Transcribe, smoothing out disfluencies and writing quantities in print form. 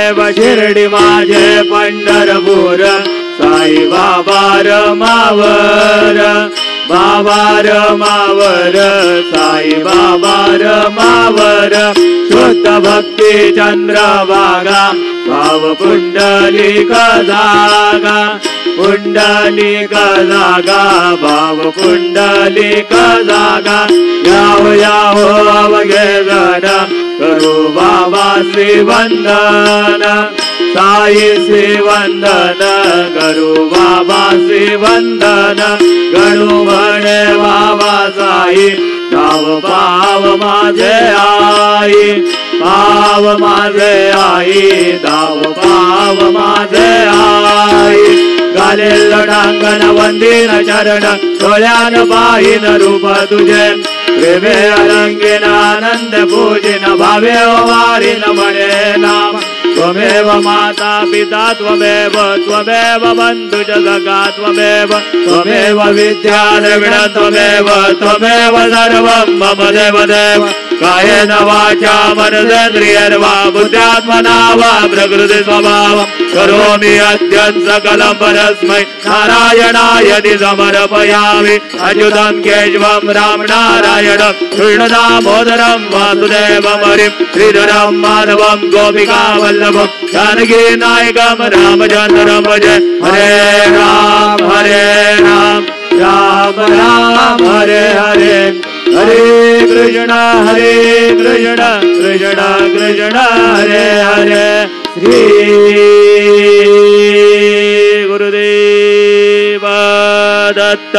देव शिर्डी माझे पंढरपूर साई बाबा रमावर बाबा रमावर साई बाबा रमावर शुद्ध भक्ती चंद्रभागा भाव पुंडलिक जागा पुंडलिक जागा भाव पुंडलिक जागा याव याव अवघे जन करू बाबा श्रीवंदन साई श्रीवंदन करू बाबा श्रीवंदन गणू म्हणे बाबा साई नाव पाव माझे आई पाव माझे आई दाव पाव माझे आई गाले लढांगण वंदीन चरण डोळ्यान पाहिन रूप तुझे प्रेमे अलंगीन आनंद पूजिन भावे वारीन म्हणे नाम त्वमेव माता पिता त्वमेव त्वमेव बंधुज सखा त्वमेव त्वमेव विद्या द्रविण त्वमेव त्वमेव सर्वं मम देव देव कायेन वाचा मनसेन्द्रियर्वा बुद्ध्यात्मना वा प्रकृति स्वभावं करोमि अद्य सकलं परस्मै नारायणाय समर्पयामि अच्युतं केशवं राम नारायणं कृष्णदामोदरं वासुदेवं हरिं श्रीधरं माधवं गोपिका वल्लभं जानकी नायकं रामचन्द्रं भजे हरे राम राम राम हरे हरे हरे कृष्ण कृष्ण कृष्ण हरे हरे श्री गुरुदेव दत्त।